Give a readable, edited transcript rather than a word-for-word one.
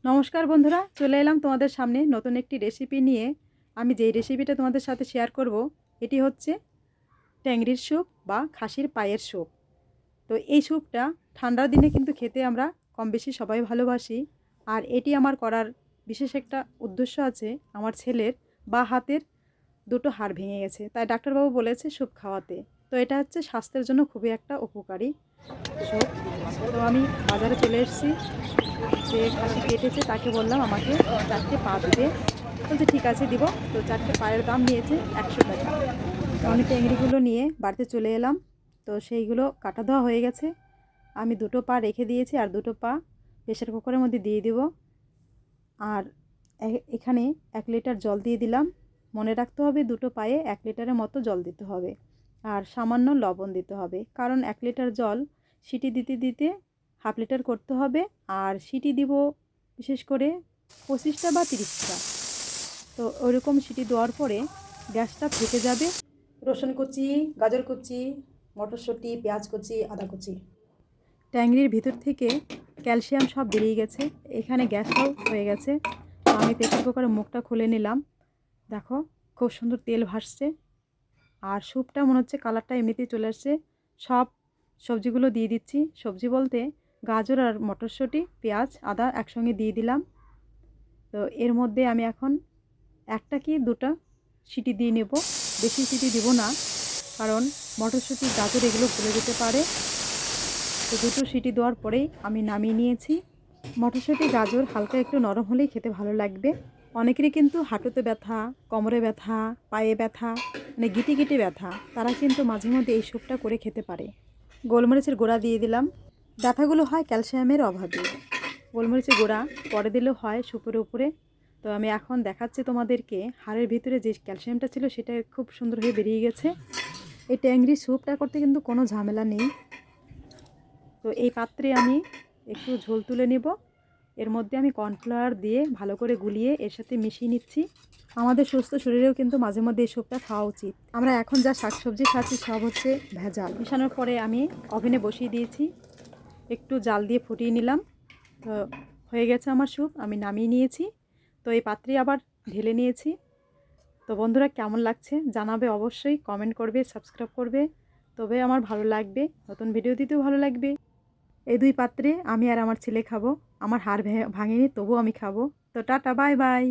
নমস্কার বন্ধুরা, চলে এলাম তোমাদের সামনে নতুন একটি রেসিপি নিয়ে। আমি যেই রেসিপিটা তোমাদের সাথে শেয়ার করব এটি হচ্ছে ট্যাংরির স্যুপ বা খাসির পায়ের স্যুপ। তো এই স্যুপটা ঠান্ডার দিনে কিন্তু খেতে আমরা কম বেশি সবাই ভালোবাসি। আর এটি আমার করার বিশেষ একটা উদ্দেশ্য আছে। আমার ছেলের বাঁ হাতের দুটো হাড় ভেঙে গেছে, তাই ডাক্তারবাবু বলেছে স্যুপ খাওয়াতে। তো এটা হচ্ছে স্বাস্থ্যের জন্য খুবই একটা উপকারী স্যুপ। তো আমি বাজারে চলে এসেছি, যে খাসি কেটেছে তাকে বললাম আমাকে 4টে পা দিবে। বলছে ঠিক আছে দিব। তো 4টে পায়ের দাম নিয়েছে 100 টাকা। আমি ট্যাংরিগুলো নিয়ে বাড়িতে চলে এলাম। তো সেইগুলো কাটা ধোয়া হয়ে গেছে। আমি দুটো পা রেখে দিয়েছি, আর দুটো পা প্রেসার কুকারের মধ্যে দিয়ে দিব। আর এখানে 1 লিটার জল দিয়ে দিলাম। মনে রাখতে হবে দুটো পায়ে 1 লিটারের মতো জল দিতে হবে, আর সামান্য লবণ দিতে হবে, কারণ 1 লিটার জল সিটি দিতে দিতে হাফ লিটার করতে হবে। আর সিটি দিব বিশেষ করে 25টা বা 30টা। তো ওইরকম সিটি দেওয়ার পরে গ্যাসটা থেকে যাবে। রসুন কুচি, গাজর কুচি, মটরশুঁটি, পেঁয়াজ কুচি, আদা কুচি। ট্যাংরির ভিতর থেকে ক্যালসিয়াম সব বেরিয়ে গেছে, এখানে গ্যাসটাও হয়ে গেছে। তো আমি প্রেসার কুকারের মুখটা খুলে নিলাম। দেখো খুব সুন্দর তেল ভাসছে, আর স্যুপটা মনে হচ্ছে কালারটা এমনিতেই চলে আসছে। সব সবজিগুলো দিয়ে দিচ্ছি। সবজি বলতে গাজর আর মটরশুঁটি, পেঁয়াজ, আদা একসঙ্গে দিয়ে দিলাম। তো এর মধ্যে আমি এখন একটা কি দুটো সিটি দিয়ে নেব, বেশি সিটি দিব না, কারণ মটরশুঁটি, গাজর এগুলো গলে যেতে পারে। তো দুটো সিটি দেওয়ার পরেই আমি নামিয়ে নিয়েছি। মটরশুঁটি, গাজর হালকা একটু নরম হলেই খেতে ভালো লাগবে। অনেকেরই কিন্তু হাঁটুতে ব্যথা, কোমরে ব্যথা, পায়ে ব্যথা, মানে গিটি গিটি ব্যথা, তারা কিন্তু মাঝে মধ্যে এই স্যুপটা করে খেতে পারে। গোলমরিচের গুঁড়া দিয়ে দিলাম। ব্যথাগুলো হয় ক্যালসিয়ামের অভাবে। গোলমরিচের গুঁড়া পরে দিলেও হয় স্যুপের উপরে। তো আমি এখন দেখাচ্ছি তোমাদেরকে, হাড়ের ভিতরে যে ক্যালসিয়ামটা ছিল সেটা খুব সুন্দর হয়ে বেরিয়ে গেছে। এই ট্যাংরি স্যুপটা করতে কিন্তু কোনো ঝামেলা নেই। তো এই পাত্রে আমি একটু ঝোল তুলে নেব। এর মধ্যে আমি কর্নফ্লাওয়ার দিয়ে ভালো করে গুলিয়ে এর সাথে মিশিয়ে নিচ্ছি। আমাদের সুস্থ শরীরেও কিন্তু মাঝে মধ্যে এই স্যুপটা খাওয়া উচিত। আমরা এখন যা শাকসবজি খাচ্ছি সব হচ্ছে ভেজাল। মেশানোর পরে আমি ওভেনে বসিয়ে দিয়েছি, একটু জাল দিয়ে ফুটিয়ে নিলাম। তো হয়ে গেছে আমার স্যুপ, আমি নামিয়ে নিয়েছি। তো এই পাত্রে আবার ঢেলে নিয়েছি। তো বন্ধুরা, কেমন লাগছে জানাবে, অবশ্যই কমেন্ট করবে, সাবস্ক্রাইব করবে, তবে আমার ভালো লাগবে, নতুন ভিডিও দিতেও ভালো লাগবে। এই দুই পাত্রে আমি আর আমার ছেলে খাবো। আমার হাড় ভাঙেনি, তবুও আমি খাবো। তো টাটা, বাই বাই।